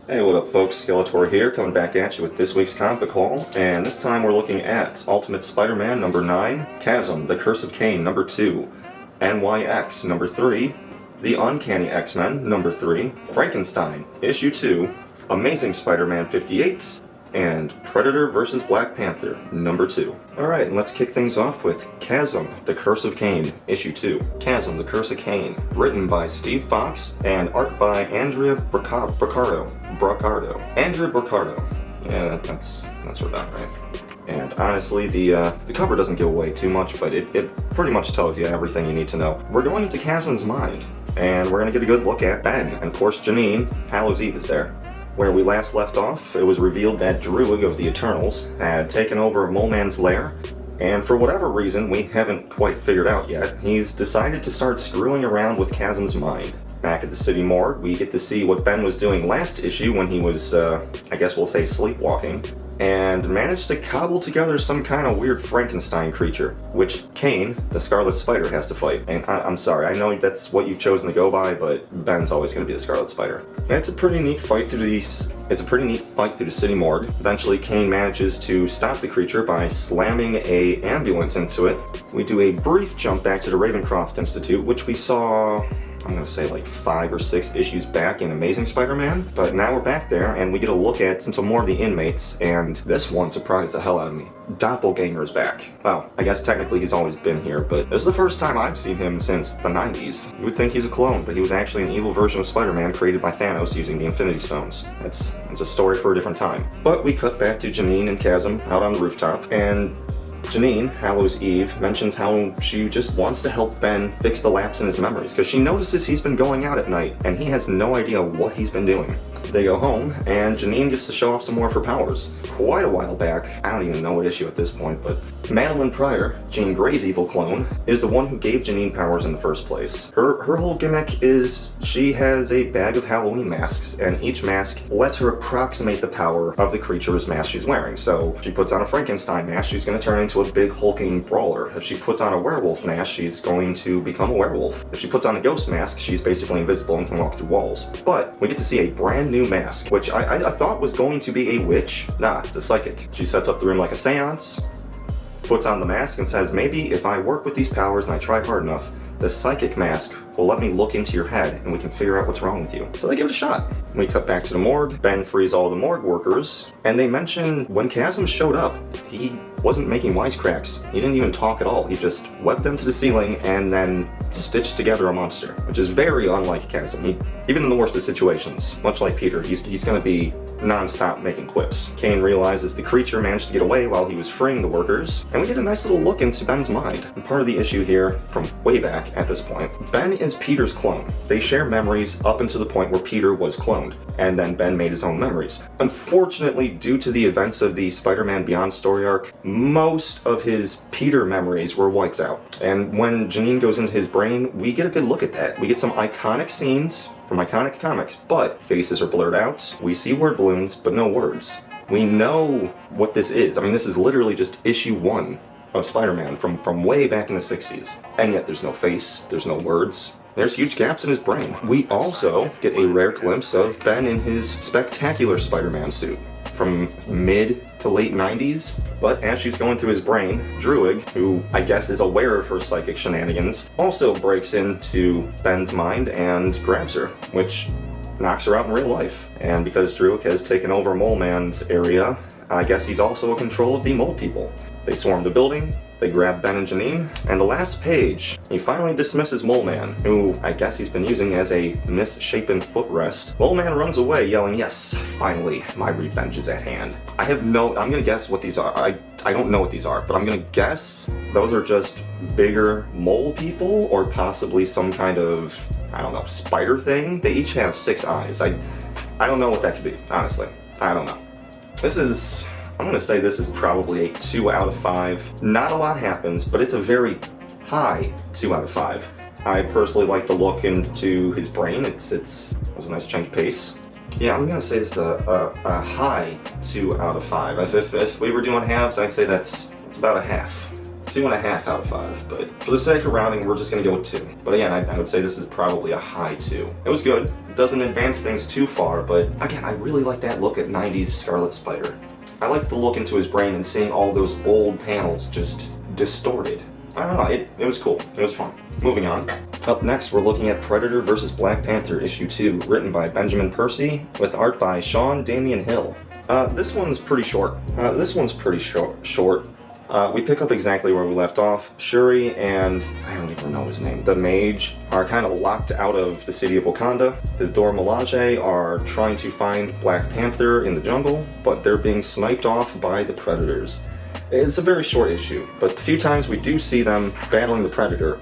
Hey, what up folks, Skeletor here, coming back at you with this week's comic book haul, and this time we're looking at Ultimate Spider-Man number 9, Chasm, The Curse of Cain number 2, NYX number 3, The Uncanny X-Men number 3, Frankenstein issue 2, Amazing Spider-Man 58, and Predator vs. Black Panther number 2. Alright, let's kick things off with Chasm, The Curse of Cain, issue 2. Chasm, The Curse of Cain, written by Steve Fox and art by Andrea Braccardo. Andrea Braccardo. Yeah, that's about right. And honestly, the cover doesn't give away too much, but it pretty much tells you everything you need to know. We're going into Chasm's mind, and we're going to get a good look at Ben. And of course, Janine, Hallows Eve, is there. Where we last left off, it was revealed that Druig of the Eternals had taken over Mole Man's lair, and for whatever reason we haven't quite figured out yet, he's decided to start screwing around with Chasm's mind. Back at the city morgue, we get to see what Ben was doing last issue when he was, I guess we'll say sleepwalking, and managed to cobble together some kind of weird Frankenstein creature, which Cain, the Scarlet Spider, has to fight. And I'm sorry, I know that's what you've chosen to go by, but Ben's always going to be the Scarlet Spider. And it's a pretty neat fight through the city morgue. Eventually, Cain manages to stop the creature by slamming an ambulance into it. We do a brief jump back to the Ravencroft Institute, which we saw, I'm going to say like 5 or 6 issues back in Amazing Spider-Man, but now we're back there and we get a look at some more of the inmates, and this one surprised the hell out of me. Doppelganger's back. Well, I guess technically he's always been here, but this is the first time I've seen him since the 90s. You would think he's a clone, but he was actually an evil version of Spider-Man created by Thanos using the Infinity Stones. It's a story for a different time. But we cut back to Janine and Chasm out on the rooftop, and Janine, Hallows Eve, mentions how she just wants to help Ben fix the lapse in his memories, because she notices he's been going out at night, and he has no idea what he's been doing. They go home, and Janine gets to show off some more of her powers. Quite a while back, I don't even know what issue at this point, but Madeline Pryor, Jean Grey's evil clone, is the one who gave Janine powers in the first place. Her whole gimmick is she has a bag of Halloween masks, and each mask lets her approximate the power of the creature's mask she's wearing. So, she puts on a Frankenstein mask, she's going to turn into a big hulking brawler. If she puts on a werewolf mask, she's going to become a werewolf. If she puts on a ghost mask, she's basically invisible and can walk through walls. But we get to see a brand new mask, which I thought was going to be a witch. Nah, it's a psychic. She sets up the room like a seance, puts on the mask, and says, maybe if I work with these powers and I try hard enough, the psychic mask will let me look into your head and we can figure out what's wrong with you. So they give it a shot. We cut back to the morgue. Ben frees all the morgue workers, and they mention when Chasm showed up, he wasn't making wisecracks. He didn't even talk at all. He just webbed them to the ceiling and then stitched together a monster, which is very unlike Chasm. Even in the worst of situations, much like Peter, he's going to be non-stop making quips. Cain realizes the creature managed to get away while he was freeing the workers, and we get a nice little look into Ben's mind. And part of the issue here, from way back at this point, Ben is Peter's clone. They share memories up until the point where Peter was cloned, and then Ben made his own memories. Unfortunately, due to the events of the Spider-Man Beyond story arc, most of his Peter memories were wiped out. And when Janine goes into his brain, we get a good look at that. We get some iconic scenes from iconic comics, but faces are blurred out. We see word balloons, but no words. We know what this is. I mean, this is literally just issue 1 of Spider-Man from way back in the 60s. And yet there's no face, there's no words. There's huge gaps in his brain. We also get a rare glimpse of Ben in his spectacular Spider-Man suit from mid to late 90s, but as she's going through his brain, Druig, who I guess is aware of her psychic shenanigans, also breaks into Ben's mind and grabs her, which knocks her out in real life. And because Druig has taken over Mole Man's area, I guess he's also in control of the mole people. They swarm the building, they grab Ben and Janine, and the last page, he finally dismisses Mole Man, who I guess he's been using as a misshapen footrest. Mole Man runs away yelling, yes, finally, my revenge is at hand. I'm gonna guess what these are. I don't know what these are, but I'm gonna guess those are just bigger mole people, or possibly some kind of, I don't know, spider thing. They each have 6 eyes. I don't know what that could be, honestly. I don't know. I'm gonna say this is probably a 2 out of 5. Not a lot happens, but it's a very high 2 out of 5. I personally like the look into his brain. It was a nice change of pace. Yeah, I'm gonna say this is a high 2 out of 5. If we were doing halves, I'd say it's about a half. 2.5 out of 5, but for the sake of rounding, we're just gonna go with 2. But again, I would say this is probably a high 2. It was good. It doesn't advance things too far, but again, I really like that look at 90s Scarlet Spider. I like the look into his brain and seeing all those old panels just distorted. I don't know, it was cool. It was fun. Moving on. Up next, we're looking at Predator vs. Black Panther issue 2, written by Benjamin Percy, with art by Sean Damian Hill. This one's pretty short. We pick up exactly where we left off. Shuri and, I don't even know his name, the mage, are kind of locked out of the city of Wakanda. The Dora Milaje are trying to find Black Panther in the jungle, but they're being sniped off by the Predators. It's a very short issue, but the few times we do see them battling the Predator,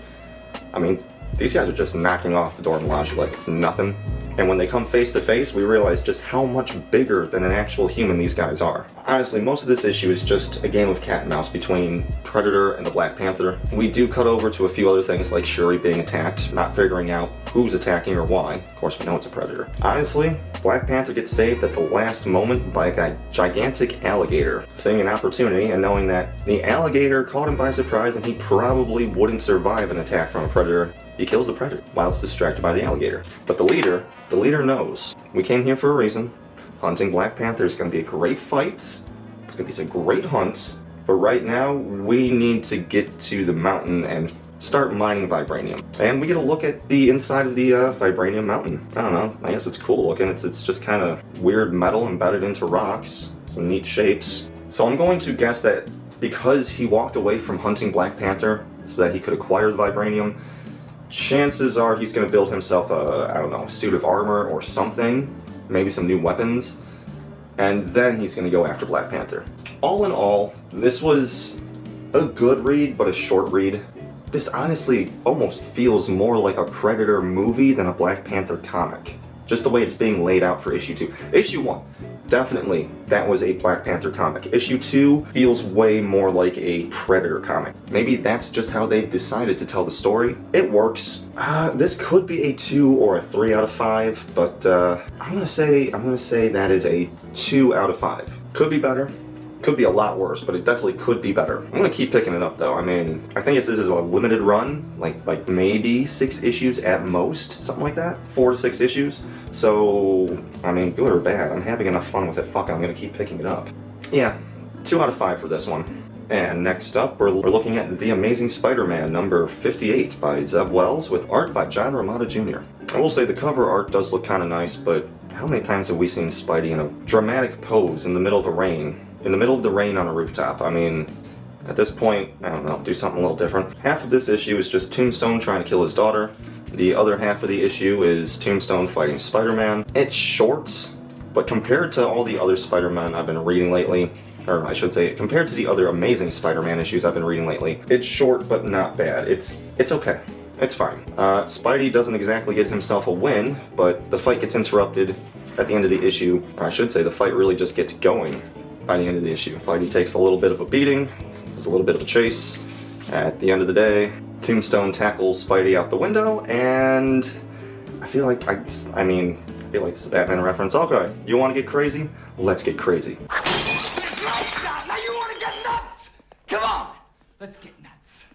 I mean, these guys are just knocking off the Dora Milaje like it's nothing. And when they come face to face, we realize just how much bigger than an actual human these guys are. Honestly, most of this issue is just a game of cat and mouse between Predator and the Black Panther. We do cut over to a few other things like Shuri being attacked, not figuring out who's attacking or why. Of course, we know it's a Predator. Honestly, Black Panther gets saved at the last moment by a gigantic alligator. Seeing an opportunity and knowing that the alligator caught him by surprise and he probably wouldn't survive an attack from a Predator, he kills the Predator while it's distracted by the alligator. But the leader knows. We came here for a reason. Hunting Black Panther is going to be a great fight. It's going to be some great hunts. But right now, we need to get to the mountain and start mining vibranium. And we get a look at the inside of the vibranium mountain. I don't know, I guess it's cool looking. It's just kind of weird metal embedded into rocks. Some neat shapes. So I'm going to guess that because he walked away from hunting Black Panther so that he could acquire the vibranium, chances are he's going to build himself a suit of armor or something, maybe some new weapons, and then he's going to go after Black Panther. All in all, this was a good read, but a short read. This honestly almost feels more like a Predator movie than a Black Panther comic. Just the way it's being laid out for issue 2. Issue 1, definitely, that was a Black Panther comic. Issue 2 feels way more like a Predator comic. Maybe that's just how they've decided to tell the story. It works. This could be a 2 or a 3 out of 5, but I'm gonna say that is a 2 out of 5. Could be better. Could be a lot worse, but it definitely could be better. I'm gonna keep picking it up though. I mean, I think this is a limited run, like maybe 6 issues at most, something like that. 4 to 6 issues. So, I mean, good or bad, I'm having enough fun with it. Fuck it, I'm gonna keep picking it up. Yeah, 2 out of 5 for this one. And next up, we're looking at The Amazing Spider-Man number 58 by Zeb Wells with art by John Romita Jr. I will say the cover art does look kind of nice, but how many times have we seen Spidey in a dramatic pose in the middle of the rain? In the middle of the rain on a rooftop. I mean, at this point, I don't know, do something a little different. Half of this issue is just Tombstone trying to kill his daughter. The other half of the issue is Tombstone fighting Spider-Man. It's short, but compared to all the other Spider-Man I've been reading lately, or I should say, compared to the other Amazing Spider-Man issues I've been reading lately, it's short but not bad. It's okay. It's fine. Spidey doesn't exactly get himself a win, but the fight gets interrupted at the end of the issue. Or I should say the fight really just gets going by the end of the issue. Spidey takes a little bit of a beating, there's a little bit of a chase. At the end of the day, Tombstone tackles Spidey out the window, and I feel like this is a Batman reference. Okay, you want to get crazy? Let's get crazy. Now you want to get nuts? Come on, let's get nuts.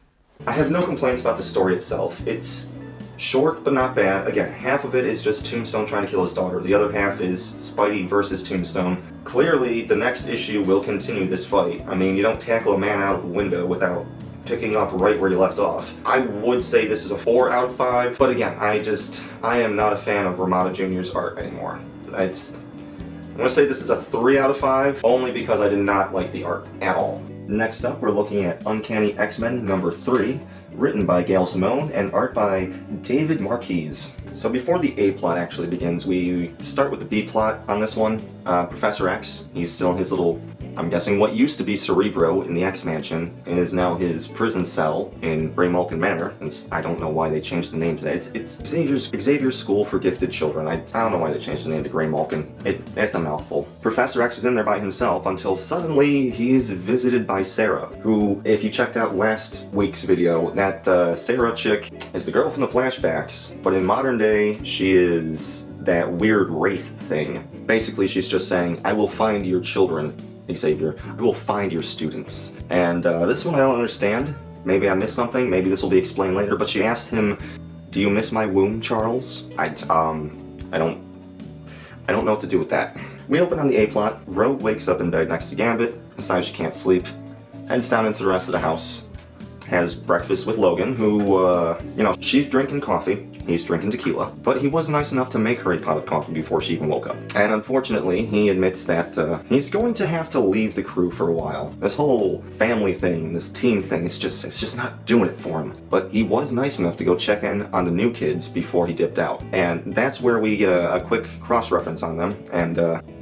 I have no complaints about the story itself. It's short but not bad. Again, half of it is just Tombstone trying to kill his daughter. The other half is Spidey versus Tombstone. Clearly, the next issue will continue this fight. I mean, you don't tackle a man out of a window without picking up right where you left off. I would say this is a 4 out of 5, but again, I am not a fan of Romita Jr.'s art anymore. I'm gonna say this is a 3 out of 5, only because I did not like the art at all. Next up, we're looking at Uncanny X-Men number 3, written by Gail Simone and art by David Marquez. So before the A plot actually begins, we start with the B plot on this one. Professor X, he's still in his little, I'm guessing what used to be Cerebro in the X-Mansion, and is now his prison cell in Grey Malkin Manor. And I don't know why they changed the name to that. It's Xavier's School for Gifted Children. I don't know why they changed the name to Grey Malkin. It's a mouthful. Professor X is in there by himself until suddenly he's visited by Sarah, who, if you checked out last week's video, that Sarah chick is the girl from the flashbacks, but in modern day, she is that weird wraith thing. Basically, she's just saying, I will find your children, Xavier. I will find your students. And this one I don't understand. Maybe I missed something, maybe this will be explained later, but she asked him, "Do you miss my womb, Charles?" I don't know what to do with that. We open on the A-plot. Rogue wakes up in bed next to Gambit, decides she can't sleep, heads down into the rest of the house, has breakfast with Logan, who, she's drinking coffee, he's drinking tequila, but he was nice enough to make her a pot of coffee before she even woke up. And unfortunately, he admits that he's going to have to leave the crew for a while. This whole family thing, this team thing, it's just not doing it for him. But he was nice enough to go check in on the new kids before he dipped out. And that's where we get a quick cross-reference on them. And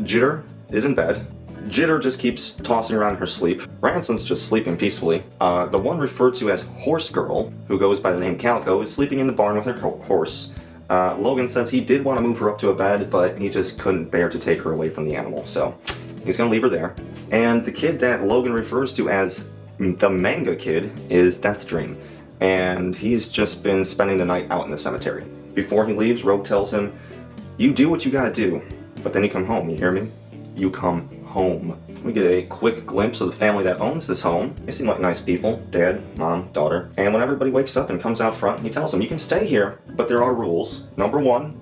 Jitter is in bed. Jitter just keeps tossing around in her sleep. Ransom's just sleeping peacefully. The one referred to as Horse Girl, who goes by the name Calico, is sleeping in the barn with her horse. Logan says he did want to move her up to a bed, but he just couldn't bear to take her away from the animal, so he's gonna leave her there. And the kid that Logan refers to as the manga kid is Death Dream, and he's just been spending the night out in the cemetery. Before he leaves, Rogue tells him, "You do what you gotta do, but then you come home, you hear me? You come home." We get a quick glimpse of the family that owns this home. They seem like nice people, dad, mom, daughter. And when everybody wakes up and comes out front, he tells them, "You can stay here, but there are rules. Number 1,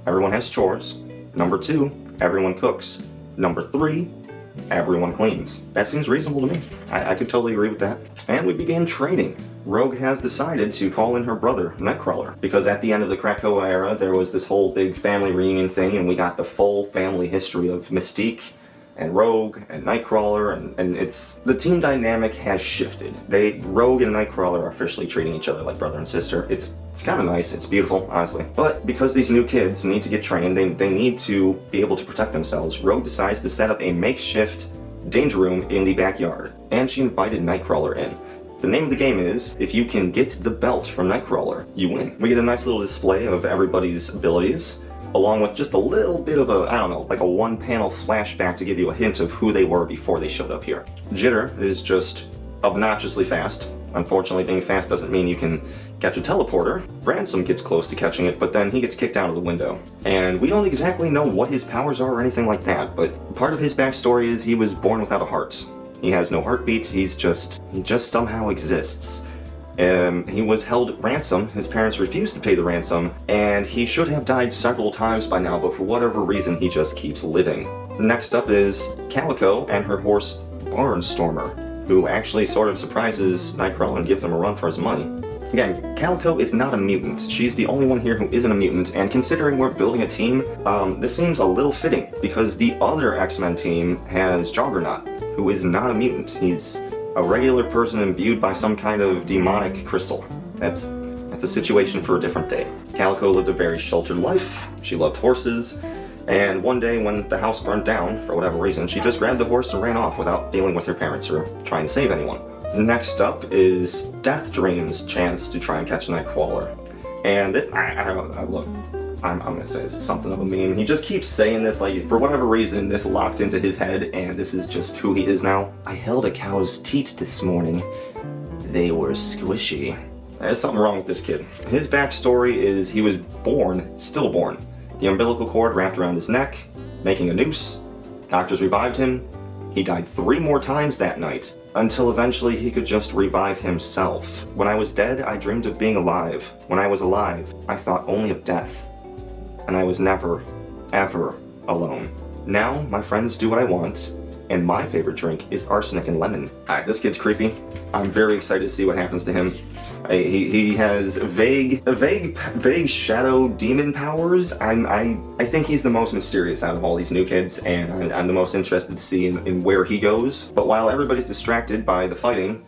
everyone has chores. Number 2, everyone cooks. Number 3, everyone cleans." That seems reasonable to me. I could totally agree with that. And we begin training. Rogue has decided to call in her brother, Nightcrawler, because at the end of the Krakoa era, there was this whole big family reunion thing, and we got the full family history of Mystique, and Rogue, and Nightcrawler, and it's... the team dynamic has shifted. Rogue and Nightcrawler are officially treating each other like brother and sister. It's kind of nice, it's beautiful, honestly. But because these new kids need to get trained, they need to be able to protect themselves, Rogue decides to set up a makeshift danger room in the backyard, and she invited Nightcrawler in. The name of the game is, if you can get the belt from Nightcrawler, you win. We get a nice little display of everybody's abilities, along with just a little bit of like a one-panel flashback to give you a hint of who they were before they showed up here. Jitter is just obnoxiously fast. Unfortunately, being fast doesn't mean you can catch a teleporter. Ransom gets close to catching it, but then he gets kicked out of the window. And we don't exactly know what his powers are or anything like that, but part of his backstory is he was born without a heart. He has no heartbeat, he just somehow exists. He was held ransom, his parents refused to pay the ransom, and he should have died several times by now, but for whatever reason he just keeps living. Next up is Calico and her horse Barnstormer, who actually sort of surprises Nightcrawler and gives him a run for his money. Again, Calico is not a mutant. She's the only one here who isn't a mutant, and considering we're building a team, this seems a little fitting, because the other X-Men team has Juggernaut, who is not a mutant. He's a regular person imbued by some kind of demonic crystal. That's a situation for a different day. Calico lived a very sheltered life, she loved horses, and one day when the house burned down, for whatever reason, she just grabbed a horse and ran off without dealing with her parents or trying to save anyone. Next up is Death Dream's chance to try and catch Nightcrawler. And I'm gonna say this is something of a meme. He just keeps saying this, like, for whatever reason, this locked into his head, and this is just who he is now. "I held a cow's teat this morning. They were squishy." There's something wrong with this kid. His backstory is he was stillborn. The umbilical cord wrapped around his neck, making a noose. Doctors revived him. He died 3 more times that night, until eventually he could just revive himself. "When I was dead, I dreamed of being alive. When I was alive, I thought only of death. And I was never, ever alone. Now, my friends do what I want, and my favorite drink is arsenic and lemon." Alright, this kid's creepy. I'm very excited to see what happens to him. He has vague shadow demon powers. I think he's the most mysterious out of all these new kids, and I'm the most interested to see in where he goes. But while everybody's distracted by the fighting,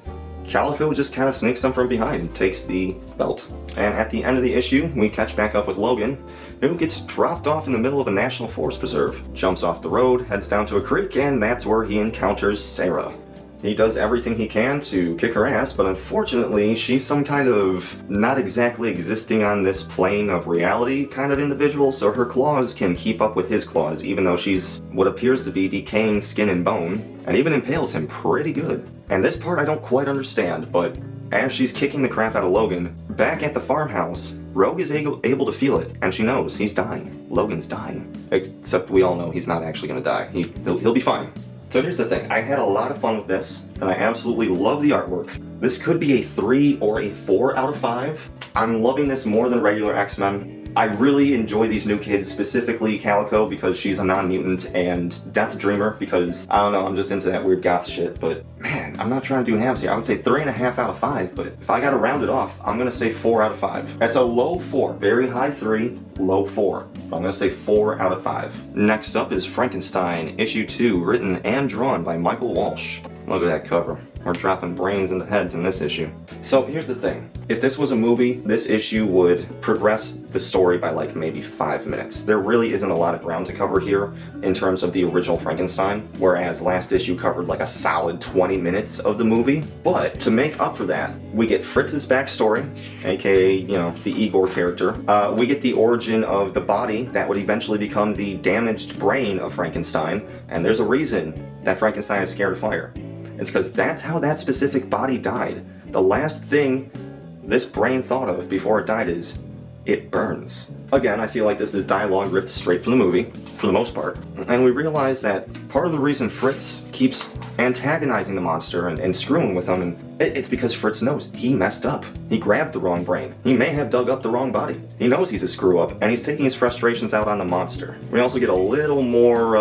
Calico just kind of sneaks them from behind and takes the belt. And at the end of the issue, we catch back up with Logan, who gets dropped off in the middle of a national forest preserve, jumps off the road, heads down to a creek, and that's where he encounters Sarah. He does everything he can to kick her ass, but unfortunately, she's some kind of not exactly existing on this plane of reality kind of individual, so her claws can keep up with his claws, even though she's what appears to be decaying skin and bone, and even impales him pretty good. And this part I don't quite understand, but as she's kicking the crap out of Logan, back at the farmhouse, Rogue is able to feel it, and she knows he's dying. Logan's dying. Except we all know he's not actually gonna die. He'll be fine. So here's the thing, I had a lot of fun with this, and I absolutely love the artwork. This could be a 3 or a 4 out of 5. I'm loving this more than regular X-Men. I really enjoy these new kids, specifically Calico because she's a non-mutant, and Death Dreamer because, I don't know, I'm just into that weird goth shit, but man, I'm not trying to do halves here. I would say 3.5 out of 5, but if I gotta round it off, I'm gonna say 4 out of 5. That's a low 4, very high 3, low 4. I'm gonna say 4 out of 5. Next up is Frankenstein, issue 2, written and drawn by Michael Walsh. Look at that cover. We're dropping brains into heads in this issue. So here's the thing. If this was a movie, this issue would progress the story by like maybe 5 minutes. There really isn't a lot of ground to cover here in terms of the original Frankenstein, whereas last issue covered like a solid 20 minutes of the movie. But to make up for that, we get Fritz's backstory, aka, you know, the Igor character. We get the origin of the body that would eventually become the damaged brain of Frankenstein, and there's a reason that Frankenstein is scared of fire. It's because that's how that specific body died. The last thing this brain thought of before it died is, it burns. Again, I feel like this is dialogue ripped straight from the movie, for the most part. And we realize that part of the reason Fritz keeps antagonizing the monster and screwing with him, and it's because Fritz knows he messed up. He grabbed the wrong brain. He may have dug up the wrong body. He knows he's a screw up, and he's taking his frustrations out on the monster. We also get a little more,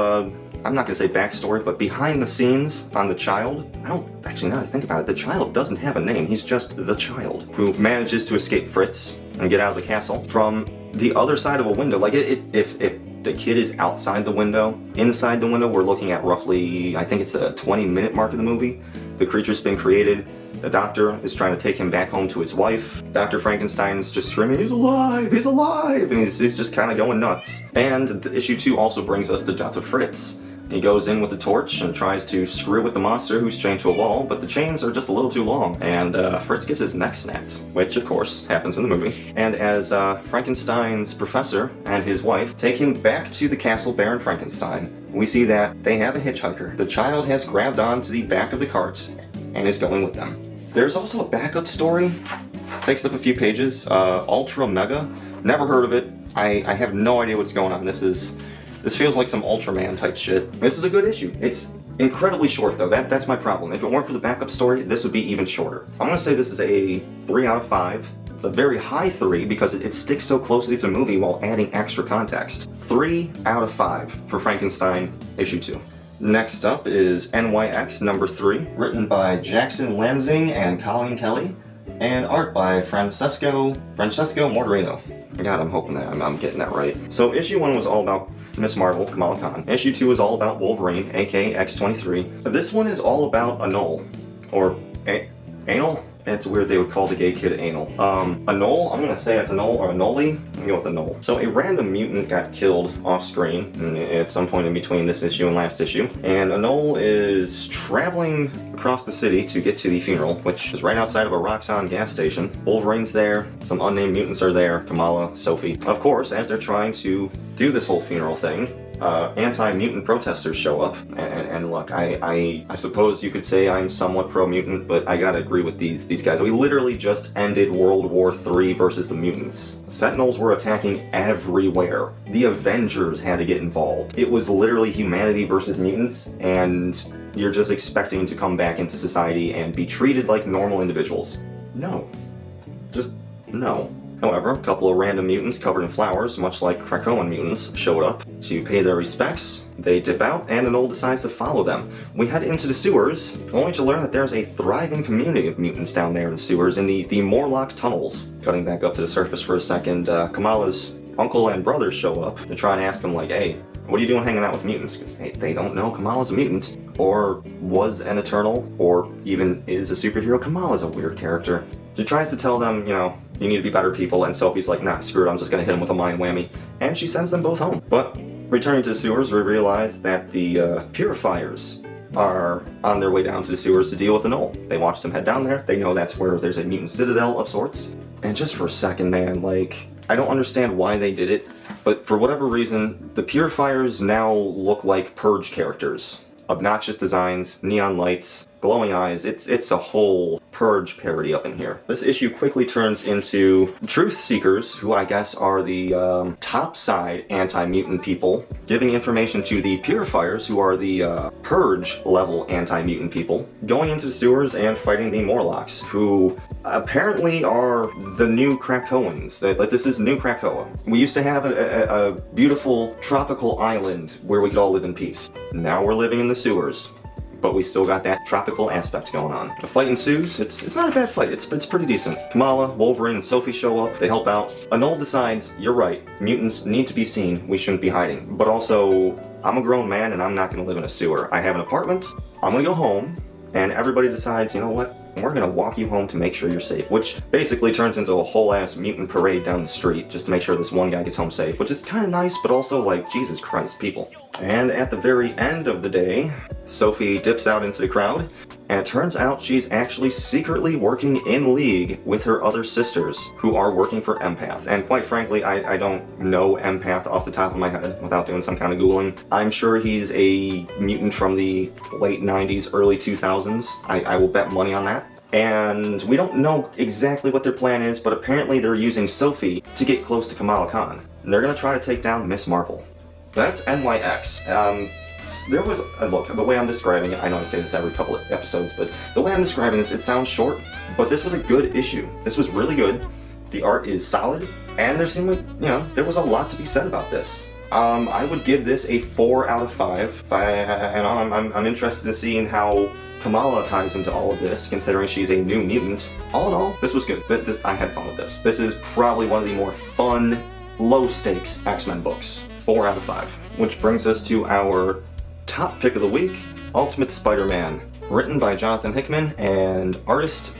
I'm not gonna say backstory, but behind the scenes on the child. I don't, actually, now that I think about it, the child doesn't have a name. He's just the child who manages to escape Fritz and get out of the castle from the other side of a window. Like, if the kid is outside the window, inside the window, we're looking at roughly, I think it's a 20-minute mark of the movie. The creature's been created. The doctor is trying to take him back home to his wife. Dr. Frankenstein's just screaming, he's alive, he's alive! And he's just kind of going nuts. And issue 2 also brings us the death of Fritz. He goes in with the torch and tries to screw with the monster who's chained to a wall, but the chains are just a little too long, and Fritz gets his neck snapped, which of course happens in the movie. And as Frankenstein's professor and his wife take him back to the castle Baron Frankenstein, we see that they have a hitchhiker. The child has grabbed onto the back of the cart and is going with them. There's also a backup story, takes up a few pages, Ultra Mega. Never heard of it. I have no idea what's going on. This feels like some Ultraman type shit. This is a good issue. It's incredibly short though, that's my problem. If it weren't for the backup story, this would be even shorter. I'm gonna say this is a 3 out of 5. It's a very high 3 because it sticks so closely to the movie while adding extra context. 3 out of 5 for Frankenstein issue 2. Next up is NYX number 3, written by Jackson Lanzing and Colin Kelly, and art by Francesco Mortarino. God, I'm hoping that I'm getting that right. So issue 1 was all about Miss Marvel, Kamala Khan. Issue 2 is all about Wolverine, aka X-23. This one is all about Anole, or Anal? It's weird they would call the gay kid Anal. Anole, I'm gonna say it's Anole or Anole. I'm gonna go with Anole. So a random mutant got killed off screen at some point in between this issue and last issue. And Anole is traveling across the city to get to the funeral, which is right outside of a Roxxon gas station. Wolverine's there, some unnamed mutants are there, Kamala, Sophie. Of course, as they're trying to do this whole funeral thing, anti-mutant protesters show up, and look, I suppose you could say I'm somewhat pro-mutant, but I gotta agree with these guys. We literally just ended World War III versus the mutants. Sentinels were attacking everywhere. The Avengers had to get involved. It was literally humanity versus mutants, and you're just expecting to come back into society and be treated like normal individuals. No. Just no. However, a couple of random mutants covered in flowers, much like Krakoan mutants, showed up to pay their respects. They dip out, and Anole decides to follow them. We head into the sewers, only to learn that there's a thriving community of mutants down there in the sewers in the Morlock tunnels. Cutting back up to the surface for a second, Kamala's uncle and brothers show up to try and ask him, like, hey, what are you doing hanging out with mutants? Because they don't know Kamala's a mutant, or was an Eternal, or even is a superhero. Kamala's a weird character. She tries to tell them, you know, you need to be better people, and Sophie's like, nah, screw it, I'm just gonna hit him with a mind whammy. And she sends them both home. But returning to the sewers, we realize that the purifiers are on their way down to the sewers to deal with Anole. They watch them head down there, they know that's where there's a mutant citadel of sorts. And just for a second, man, like, I don't understand why they did it, but for whatever reason, the purifiers now look like Purge characters. obnoxious designs, neon lights, glowing eyes. It's a whole Purge parody up in here. This issue quickly turns into Truth Seekers, who I guess are the top side anti-mutant people, giving information to the Purifiers, who are the Purge level anti-mutant people, going into the sewers and fighting the Morlocks, who apparently are the new Krakoans. Like, this is new Krakoa. We used to have a beautiful tropical island where we could all live in peace. Now we're living in the sewers, but we still got that tropical aspect going on. The fight ensues. It's not a bad fight. It's pretty decent. Kamala, Wolverine, and Sophie show up. They help out. Anole decides, you're right, mutants need to be seen. We shouldn't be hiding. But also, I'm a grown man and I'm not going to live in a sewer. I have an apartment. I'm going to go home. And everybody decides, you know what? We're gonna walk you home to make sure you're safe, which basically turns into a whole ass mutant parade down the street just to make sure this one guy gets home safe, which is kind of nice, but also like, Jesus Christ, people. And at the very end of the day, Sophie dips out into the crowd, and it turns out she's actually secretly working in league with her other sisters, who are working for Empath. And quite frankly, I don't know Empath off the top of my head without doing some kind of Googling. I'm sure he's a mutant from the late 90s, early 2000s. I will bet money on that. And we don't know exactly what their plan is, but apparently they're using Sophie to get close to Kamala Khan. And they're gonna try to take down Miss Marvel. That's NYX. There was, look, the way I'm describing it, I know I say this every couple of episodes, but the way I'm describing this, it sounds short, but this was a good issue. This was really good. The art is solid, and there seemed like, you know, there was a lot to be said about this. I would give this a 4 out of 5. I'm interested in seeing how Kamala ties into all of this, considering she's a new mutant. All in all, this was good. I had fun with this. This is probably one of the more fun, low-stakes X-Men books. 4 out of 5. Which brings us to our top pick of the week, Ultimate Spider-Man, written by Jonathan Hickman and artist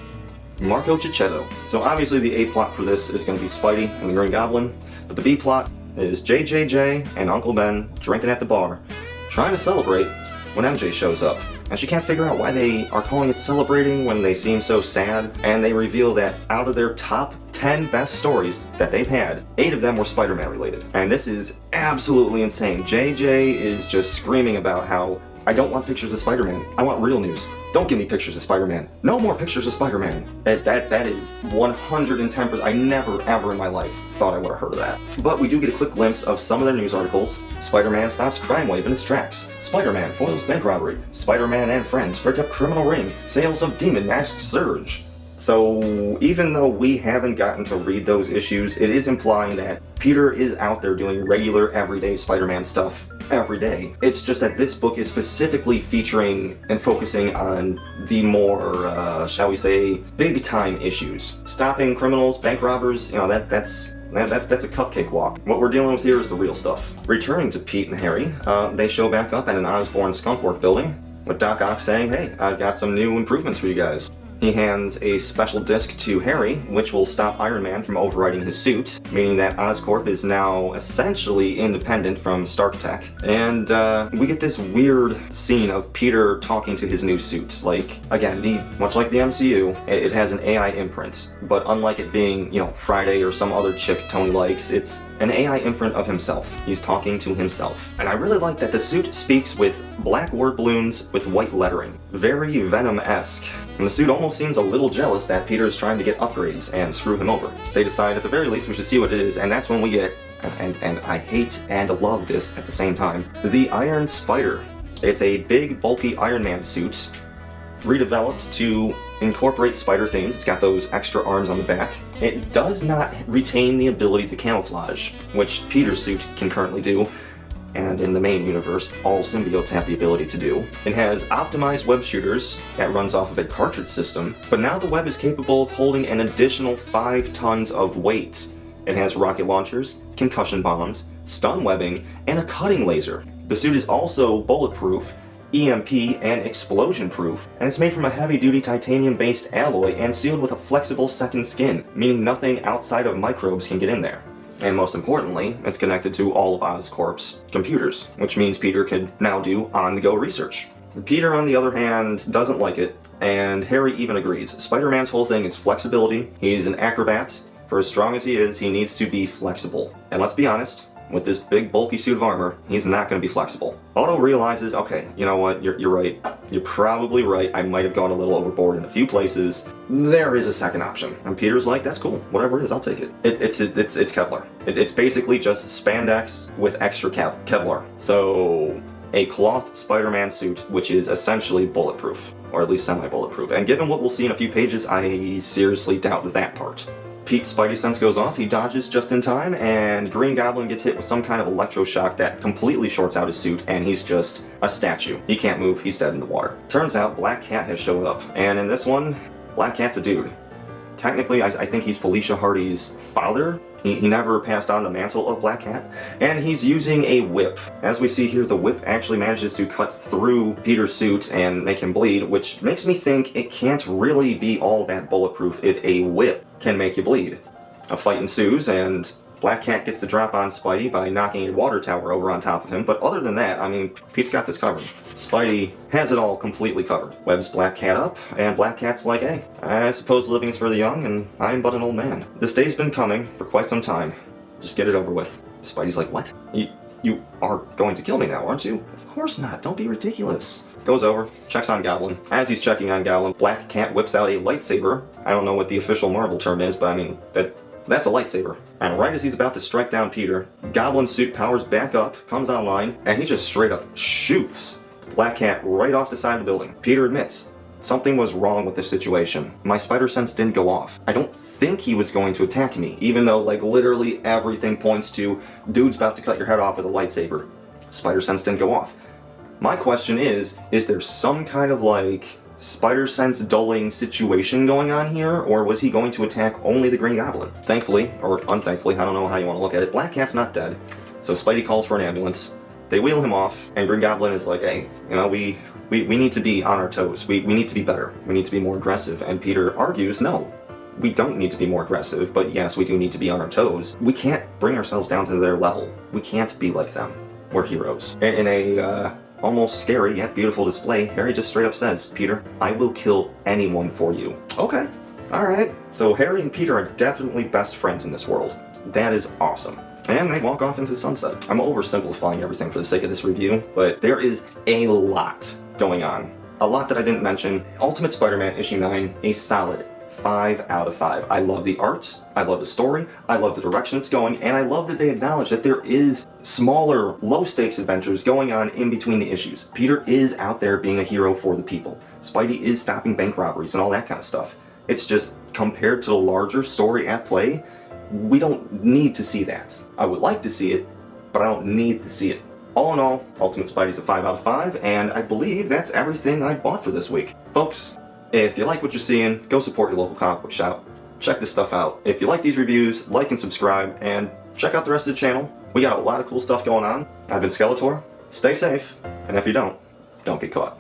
Marco Cicchetto. So obviously the A plot for this is going to be Spidey and the Green Goblin, but the B plot is JJJ and Uncle Ben drinking at the bar, trying to celebrate when MJ shows up. And she can't figure out why they are calling it celebrating when they seem so sad, and they reveal that out of their top 10 best stories that they've had, 8 of them were Spider-Man related. And this is absolutely insane. JJ is just screaming about how, I don't want pictures of Spider-Man. I want real news. Don't give me pictures of Spider-Man. No more pictures of Spider-Man. That is 110%. I never, ever in my life thought I would have heard of that. But we do get a quick glimpse of some of their news articles. Spider-Man stops crime wave in its tracks. Spider-Man foils bank robbery. Spider-Man and friends break up criminal ring. Sales of Demon Mask surge. So even though we haven't gotten to read those issues, it is implying that Peter is out there doing regular, everyday Spider-Man stuff every day. It's just that this book is specifically featuring and focusing on the more, shall we say, big-time issues. Stopping criminals, bank robbers, you know, that's a cupcake walk. What we're dealing with here is the real stuff. Returning to Pete and Harry, they show back up at an Osborn skunkwork building, with Doc Ock saying, hey, I've got some new improvements for you guys. He hands a special disc to Harry, which will stop Iron Man from overriding his suit, meaning that Oscorp is now essentially independent from Stark Tech. And we get this weird scene of Peter talking to his new suit. Like, again, much like the MCU, it has an AI imprint, but unlike it being, you know, Friday or some other chick Tony likes, it's an AI imprint of himself. He's talking to himself. And I really like that the suit speaks with black word balloons with white lettering. Very Venom-esque. And the suit almost seems a little jealous that Peter is trying to get upgrades and screw him over. They decide at the very least we should see what it is, and that's when we get, and I hate and love this at the same time, the Iron Spider. It's a big, bulky Iron Man suit, redeveloped to incorporate spider themes. It's got those extra arms on the back. It does not retain the ability to camouflage, which Peter's suit can currently do, and in the main universe, all symbiotes have the ability to do. It has optimized web shooters that runs off of a cartridge system, but now the web is capable of holding an additional 5 tons of weight. It has rocket launchers, concussion bombs, stun webbing, and a cutting laser. The suit is also bulletproof, EMP, and explosion-proof, and it's made from a heavy-duty titanium-based alloy and sealed with a flexible second skin, meaning nothing outside of microbes can get in there. And most importantly, it's connected to all of Oscorp's computers, which means Peter can now do on-the-go research. Peter, on the other hand, doesn't like it, and Harry even agrees. Spider-Man's whole thing is flexibility. He's an acrobat. For as strong as he is, he needs to be flexible. And let's be honest, with this big bulky suit of armor, he's not going to be flexible. Otto realizes, okay, you know what, you're right. You're probably right. I might have gone a little overboard in a few places. There is a second option. And Peter's like, that's cool. Whatever it is, I'll take it. It's Kevlar. It's basically just spandex with extra Kevlar. So a cloth Spider-Man suit, which is essentially bulletproof, or at least semi-bulletproof. And given what we'll see in a few pages, I seriously doubt that part. Pete's spidey sense goes off, he dodges just in time, and Green Goblin gets hit with some kind of electroshock that completely shorts out his suit, and he's just a statue. He can't move, he's dead in the water. Turns out Black Cat has showed up, and in this one, Black Cat's a dude. Technically, I think he's Felicia Hardy's father. He never passed on the mantle of Black Cat, and he's using a whip. As we see here, the whip actually manages to cut through Peter's suit and make him bleed, which makes me think it can't really be all that bulletproof if a whip can make you bleed. A fight ensues, and Black Cat gets the drop on Spidey by knocking a water tower over on top of him, but other than that, I mean, Pete's got this covered. Spidey has it all completely covered. Webs Black Cat up, and Black Cat's like, hey, I suppose living is for the young, and I'm but an old man. This day's been coming for quite some time. Just get it over with. Spidey's like, what? You are going to kill me now, aren't you? Of course not, don't be ridiculous. Goes over, checks on Goblin. As he's checking on Goblin, Black Cat whips out a lightsaber. I don't know what the official Marvel term is, but I mean, that's a lightsaber. And right as he's about to strike down Peter, Goblin's suit powers back up, comes online, and he just straight up shoots Black Cat right off the side of the building. Peter admits, something was wrong with this situation. My spider sense didn't go off. I don't think he was going to attack me, even though like literally everything points to dude's about to cut your head off with a lightsaber. Spider sense didn't go off. My question is there some kind of like spider sense dulling situation going on here, or was he going to attack only the Green Goblin? Thankfully, or unthankfully, I don't know how you want to look at it, Black Cat's not dead. So Spidey calls for an ambulance. They wheel him off, and Green Goblin is like, hey, you know, we need to be on our toes. We need to be better. We need to be more aggressive. And Peter argues, no, we don't need to be more aggressive, but yes, we do need to be on our toes. We can't bring ourselves down to their level. We can't be like them. We're heroes. In a almost scary yet beautiful display, Harry just straight up says, Peter, I will kill anyone for you. Okay, alright. So Harry and Peter are definitely best friends in this world. That is awesome. And they walk off into the sunset. I'm oversimplifying everything for the sake of this review, but there is a lot going on. A lot that I didn't mention. Ultimate Spider-Man issue 9, a solid 5 out of 5. I love the art, I love the story, I love the direction it's going, and I love that they acknowledge that there is smaller, low-stakes adventures going on in between the issues. Peter is out there being a hero for the people. Spidey is stopping bank robberies and all that kind of stuff. It's just, compared to the larger story at play, we don't need to see that. I would like to see it, but I don't need to see it. All in all, Ultimate Spidey's a 5 out of 5, and I believe that's everything I bought for this week. Folks, if you like what you're seeing, go support your local comic book shop. Check this stuff out. If you like these reviews, like and subscribe, and check out the rest of the channel. We got a lot of cool stuff going on. I've been Skeletor. Stay safe, and if you don't get caught.